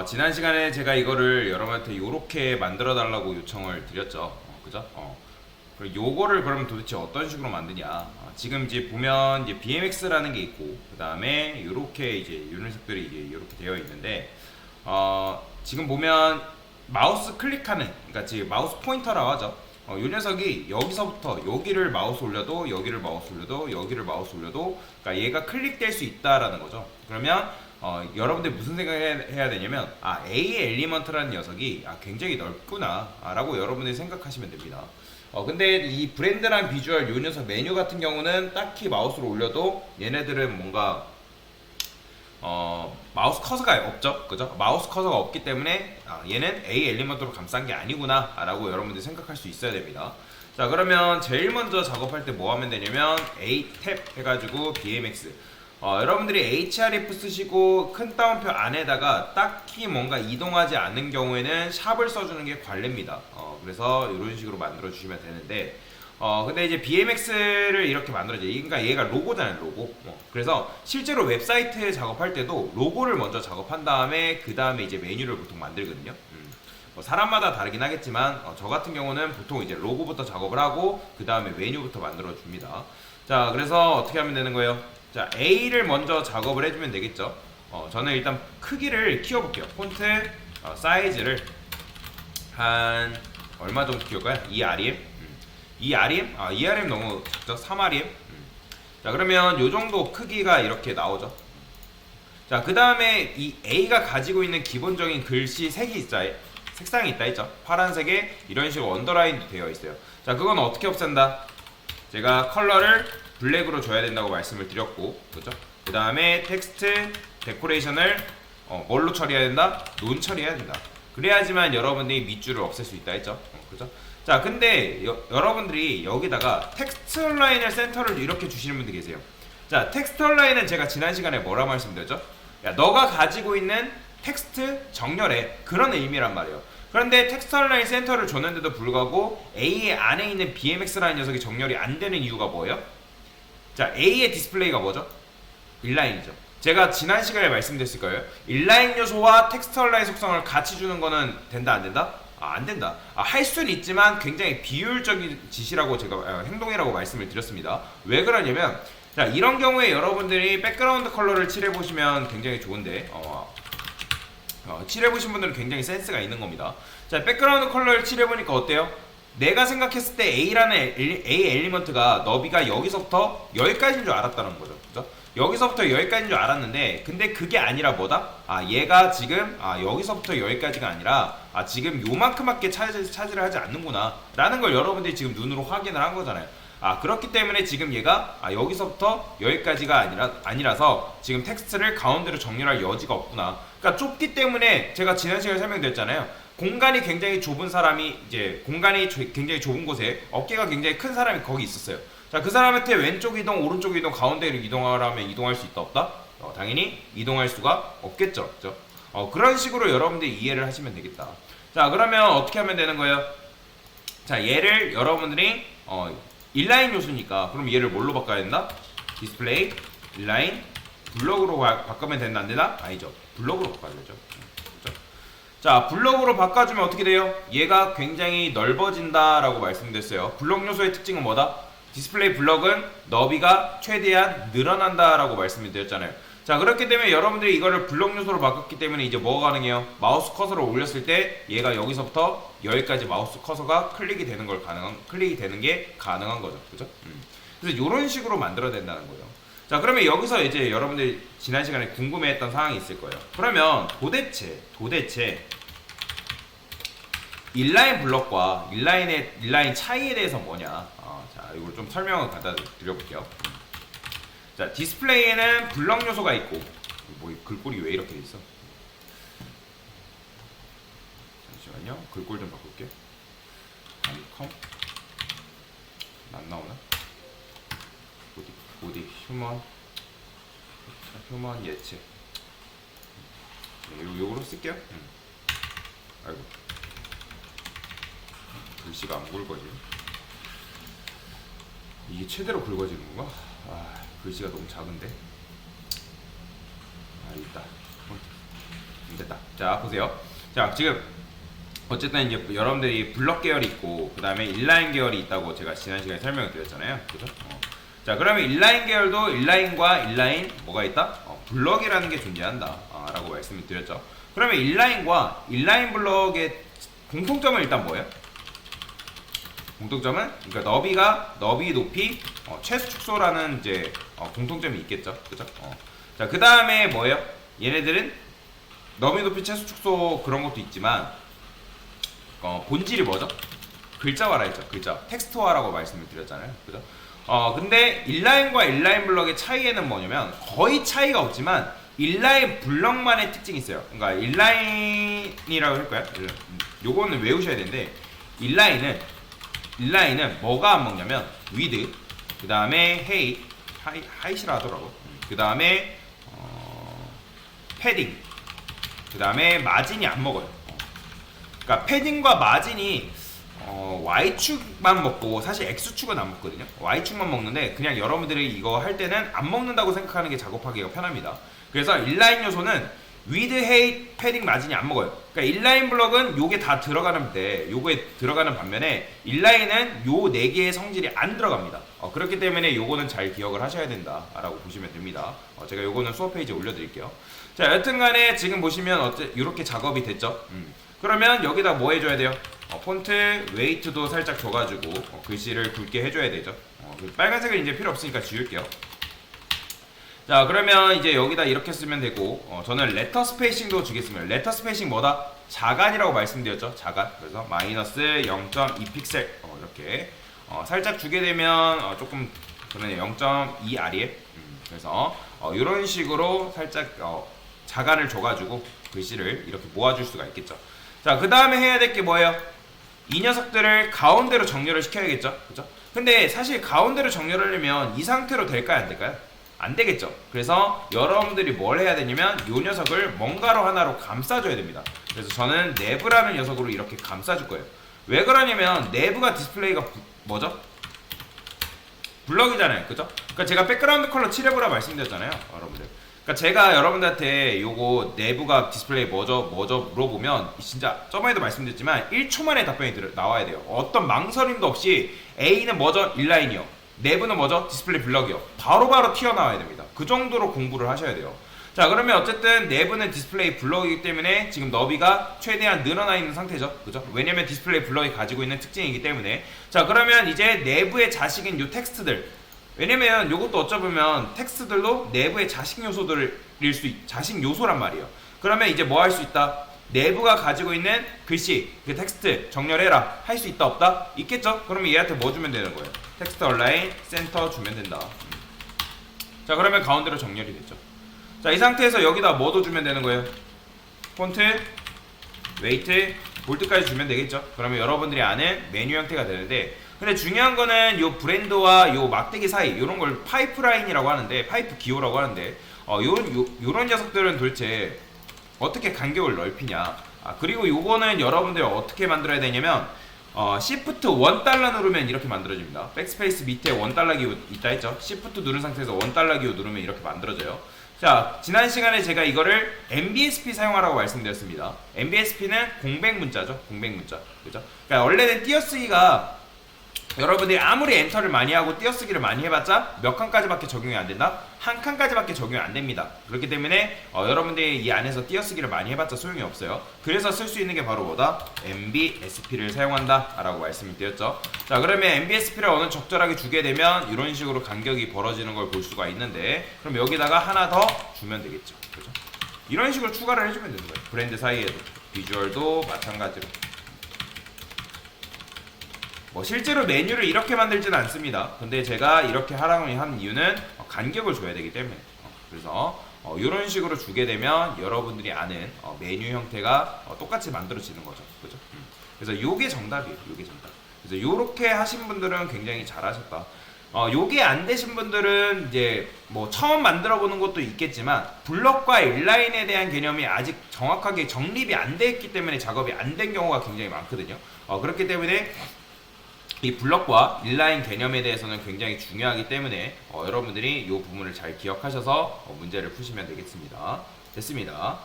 지난 시간에 제가 이거를 여러분한테 요렇게 만들어 달라고 요청을 드렸죠. 그죠? 그리고 요거를 그러면 도대체 어떤 식으로 만드냐? 지금 이제 보면 이제 BMX라는 게 있고, 그 다음에 요렇게 이제 이런 색들이 이제 요렇게 되어 있는데, 지금 보면 마우스 클릭하는, 그러니까 지금 마우스 포인터라고 하죠. 요 녀석이 여기서부터 여기를 마우스 올려도, 여기를 마우스 올려도, 여기를 마우스 올려도, 그러니까 얘가 클릭될 수 있다라는 거죠. 그러면 여러분들 무슨 생각을 해야 되냐면, A 엘리먼트라는 녀석이 굉장히 넓구나 라고 여러분들이 생각하시면 됩니다. 근데 이 브랜드란 비주얼 요 녀석 메뉴 같은 경우는 딱히 마우스로 올려도 얘네들은 뭔가 마우스 커서가 없죠, 그죠? 마우스 커서가 없기 때문에 얘는 A 엘리먼트로 감싼 게 아니구나 라고 여러분들이 생각할 수 있어야 됩니다. 자, 그러면 제일 먼저 작업할 때 뭐 하면 되냐면 A 탭 해가지고 BMX, 여러분들이 href 쓰시고 큰 따옴표 안에다가 딱히 뭔가 이동하지 않는 경우에는 샵을 써주는 게 관례입니다. 그래서 이런 식으로 만들어 주시면 되는데, 근데 이제 BMX를 이렇게 만들어줘요. 그러니까 얘가 로고잖아요, 로고. 그래서 실제로 웹사이트 작업할 때도 로고를 먼저 작업한 다음에 그 다음에 이제 메뉴를 보통 만들거든요. 사람마다 다르긴 하겠지만 저 같은 경우는 보통 이제 로고부터 작업을 하고 그 다음에 메뉴부터 만들어 줍니다. 자, 그래서 어떻게 하면 되는 거예요? 자, A를 먼저 작업을 해주면 되겠죠. 저는 일단 크기를 키워볼게요. 폰트 사이즈를 한 얼마 정도 키울까요? 2rem? 2rem? 2rem 너무 작죠? 3rem? 자, 그러면 요 정도 크기가 이렇게 나오죠. 자, 그 다음에 이 A가 가지고 있는 기본적인 글씨 색이 있죠. 색상이 있다 했죠. 파란색에 이런 식으로 언더라인도 되어 있어요. 자, 그건 어떻게 없앤다? 제가 컬러를 블랙으로 줘야 된다고 말씀을 드렸고, 그죠? 그 다음에 텍스트 데코레이션을 뭘로 처리해야 된다? 논 처리해야 된다. 그래야지만 여러분들이 밑줄을 없앨 수 있다 했죠. 그죠? 자, 근데 여러분들이 여기다가 텍스트 라인을 센터를 이렇게 주시는 분들 계세요. 자, 텍스트 라인은 제가 지난 시간에 뭐라 말씀드렸죠? 야, 너가 가지고 있는 텍스트 정렬의 그런 의미란 말이에요. 그런데 텍스트 라인 센터를 줬는데도 불구하고 A 안에 있는 BMX라는 녀석이 정렬이 안 되는 이유가 뭐예요? 자, A의 디스플레이가 뭐죠? 인라인이죠. 제가 지난 시간에 말씀드렸을 거예요. 인라인 요소와 텍스처 라인 속성을 같이 주는 거는 된다, 안 된다? 안 된다. 할 수는 있지만 굉장히 비효율적인 짓이라고 제가 행동이라고 말씀을 드렸습니다. 왜 그러냐면, 자, 이런 경우에 여러분들이 백그라운드 컬러를 칠해보시면 굉장히 좋은데, 칠해보신 분들은 굉장히 센스가 있는 겁니다. 자, 백그라운드 컬러를 칠해보니까 어때요? 내가 생각했을 때 A라는 A 엘리먼트가 너비가 여기서부터 여기까지인 줄 알았다는 거죠. 그죠? 여기서부터 여기까지인 줄 알았는데, 근데 그게 아니라 뭐다? 얘가 지금 여기서부터 여기까지가 아니라 지금 요만큼밖에 차지를 하지 않는구나 라는 걸 여러분들이 지금 눈으로 확인을 한 거잖아요. 그렇기 때문에 지금 얘가 여기서부터 여기까지가 아니라서 지금 텍스트를 가운데로 정렬할 여지가 없구나. 그러니까 좁기 때문에 제가 지난 시간에 설명드렸잖아요. 공간이 굉장히 좁은 사람이 이제 공간이 굉장히 좁은 곳에 어깨가 굉장히 큰 사람이 거기 있었어요. 자, 그 사람한테 왼쪽 이동, 오른쪽 이동, 가운데로 이동하라면 이동할 수 있다 없다? 당연히 이동할 수가 없겠죠. 그죠? 그런 식으로 여러분들이 이해를 하시면 되겠다. 자, 그러면 어떻게 하면 되는 거예요? 자, 얘를 여러분들이 인라인 요소니까 그럼 얘를 뭘로 바꿔야 된다? 디스플레이, 인라인, 블록으로 바꾸면 된다, 안 되나? 아니죠. 블록으로 바꿔야 되죠. 그렇죠? 자, 블록으로 바꿔주면 어떻게 돼요? 얘가 굉장히 넓어진다 라고 말씀드렸어요. 블록 요소의 특징은 뭐다? 디스플레이 블럭은 너비가 최대한 늘어난다 라고 말씀을 드렸잖아요. 자, 그렇기 때문에 여러분들이 이거를 블록 요소로 바꿨기 때문에 이제 뭐가 가능해요? 마우스 커서를 올렸을 때 얘가 여기서부터 여기까지 마우스 커서가 클릭이 되는 게 가능한 거죠. 그죠? 그래서 이런 식으로 만들어야 된다는 거예요. 자, 그러면 여기서 이제 여러분들이 지난 시간에 궁금해했던 사항이 있을 거예요. 그러면 도대체 인라인 블럭과 인라인 차이에 대해서 뭐냐? 자, 이걸 좀 설명을 갖다 드려볼게요. 자, 디스플레이에는 블럭 요소가 있고, 뭐 글꼴이 왜 이렇게 돼 있어? 잠시만요. 글꼴 좀 바꿀게요. 안 나오나? 어디 휴먼 예측. 요거로 쓸게요. 아이고, 글씨가 안 굵어지. 이게 최대로 굵어지는 건가? 글씨가 너무 작은데. 있다. 됐다. 자 보세요. 자 지금 어쨌든 이제 여러분들이 블럭 계열이 있고 그 다음에 인라인 계열이 있다고 제가 지난 시간에 설명을 드렸잖아요. 그죠? 자 그러면 인라인 계열도 인라인과 인라인 뭐가 있다? 블럭이라는 게 존재한다 라고 말씀을 드렸죠. 그러면 인라인과 인라인 블럭의 공통점은 일단 뭐예요? 공통점은 그러니까 너비 높이 최소 축소라는 이제 공통점이 있겠죠. 그죠? 자 그 다음에 뭐예요? 얘네들은 너비 높이 최소 축소 그런 것도 있지만 본질이 뭐죠? 글자화라 했죠. 글자 텍스트화라고 말씀을 드렸잖아요. 그죠? 근데 인라인과 인라인 블럭의 차이에는 뭐냐면 거의 차이가 없지만 인라인 블럭만의 특징이 있어요. 그러니까 인라인이라고 할 거야. 요거는 외우셔야 되는데 인라인은 뭐가 안 먹냐면 위드, 그 다음에 하이시라 하더라고. 그 다음에 패딩, 그 다음에 마진이 안 먹어요. 그러니까 패딩과 마진이 Y축만 먹고 사실 X축은 안 먹거든요. Y축만 먹는데 그냥 여러분들이 이거 할 때는 안 먹는다고 생각하는 게 작업하기가 편합니다. 그래서 인라인 요소는 위드, 헤이, 패딩, 마진이 안 먹어요. 그러니까 인라인 블럭은 요게 다 들어가는데 요거에 들어가는 반면에 인라인은 요 4개의 성질이 안 들어갑니다. 그렇기 때문에 요거는 잘 기억을 하셔야 된다라고 보시면 됩니다. 제가 요거는 수업 페이지에 올려드릴게요. 자 여튼간에 지금 보시면 이렇게 작업이 됐죠. 그러면 여기다 뭐 해줘야 돼요? 폰트 웨이트도 살짝 줘가지고 글씨를 굵게 해줘야 되죠. 빨간색은 이제 필요 없으니까 지울게요. 자 그러면 이제 여기다 이렇게 쓰면 되고 저는 레터 스페이싱도 주겠습니다. 레터 스페이싱 뭐다? 자간이라고 말씀드렸죠. 자간. 그래서 마이너스 0.2 픽셀 이렇게 살짝 주게 되면 조금 그러네 0.2 REF 그래서 이런 식으로 살짝 자간을 줘가지고 글씨를 이렇게 모아줄 수가 있겠죠. 자 그 다음에 해야 될 게 뭐예요? 이 녀석들을 가운데로 정렬을 시켜야겠죠. 그죠? 근데 사실 가운데로 정렬을 하려면 이 상태로 될까요? 안 될까요? 안 되겠죠. 그래서 여러분들이 뭘 해야 되냐면 이 녀석을 뭔가로 하나로 감싸줘야 됩니다. 그래서 저는 내부라는 녀석으로 이렇게 감싸줄 거예요. 왜 그러냐면 내부가 디스플레이가 뭐죠? 블럭이잖아요. 그죠? 그러니까 제가 백그라운드 컬러 칠해보라 말씀드렸잖아요. 여러분들. 그러니까 제가 여러분들한테 요거 내부가 디스플레이 뭐죠 물어보면 진짜 저번에도 말씀드렸지만 1초 만에 답변이 나와야 돼요. 어떤 망설임도 없이 A는 뭐죠? 인라인이요. 내부는 뭐죠? 디스플레이 블럭이요. 바로바로 튀어나와야 됩니다. 그 정도로 공부를 하셔야 돼요. 자 그러면 어쨌든 내부는 디스플레이 블럭이기 때문에 지금 너비가 최대한 늘어나 있는 상태죠. 그죠? 왜냐면 디스플레이 블럭이 가지고 있는 특징이기 때문에. 자 그러면 이제 내부의 자식인 요 텍스트들, 왜냐면 요것도 어쩌면 텍스트들도 내부의 자식 자식 요소란 말이에요. 그러면 이제 뭐 할 수 있다? 내부가 가지고 있는 글씨, 그 텍스트 정렬해라. 할 수 있다 없다? 있겠죠? 그러면 얘한테 뭐 주면 되는 거예요? 텍스트 얼라인 센터 주면 된다. 자 그러면 가운데로 정렬이 됐죠. 자 이 상태에서 여기다 뭐도 주면 되는 거예요? 폰트, 웨이트, 볼트까지 주면 되겠죠. 그러면 여러분들이 아는 메뉴 형태가 되는데, 근데 중요한 거는 요 브랜드와 요 막대기 사이 요런 걸 파이프라인이라고 하는데, 파이프 기호라고 하는데 요런 녀석들은 도대체 어떻게 간격을 넓히냐. 그리고 요거는 여러분들 어떻게 만들어야 되냐면 Shift 1달러 누르면 이렇게 만들어집니다. 백스페이스 밑에 1달러 기호 있다 했죠. Shift 누른 상태에서 1달러 기호 누르면 이렇게 만들어져요. 자 지난 시간에 제가 이거를 MBSP 사용하라고 말씀드렸습니다. MBSP는 공백 문자죠. 공백 문자. 그죠? 그러니까 원래는 띄어쓰기가 여러분들이 아무리 엔터를 많이 하고 띄어쓰기를 많이 해봤자 몇 칸까지밖에 적용이 안 된다? 한 칸까지밖에 적용이 안 됩니다. 그렇기 때문에 여러분들이 이 안에서 띄어쓰기를 많이 해봤자 소용이 없어요. 그래서 쓸 수 있는 게 바로 뭐다? MBSP를 사용한다 라고 말씀을 드렸죠. 자 그러면 MBSP를 어느 적절하게 주게 되면 이런 식으로 간격이 벌어지는 걸 볼 수가 있는데, 그럼 여기다가 하나 더 주면 되겠죠. 그죠? 이런 식으로 추가를 해주면 되는 거예요. 브랜드 사이에도 비주얼도 마찬가지로. 실제로 메뉴를 이렇게 만들지는 않습니다. 근데 제가 이렇게 하라고 한 이유는 간격을 줘야 되기 때문에. 그래서 이런 식으로 주게 되면 여러분들이 아는 메뉴 형태가 똑같이 만들어지는 거죠. 그죠? 그래서 요게 정답이에요. 요게 정답. 그래서 요렇게 하신 분들은 굉장히 잘하셨다. 요게 안 되신 분들은 이제 뭐 처음 만들어 보는 것도 있겠지만 블럭과 인라인에 대한 개념이 아직 정확하게 정립이 안 돼 있기 때문에 작업이 안 된 경우가 굉장히 많거든요. 그렇기 때문에 이 블럭과 인라인 개념에 대해서는 굉장히 중요하기 때문에 여러분들이 이 부분을 잘 기억하셔서 문제를 푸시면 되겠습니다. 됐습니다.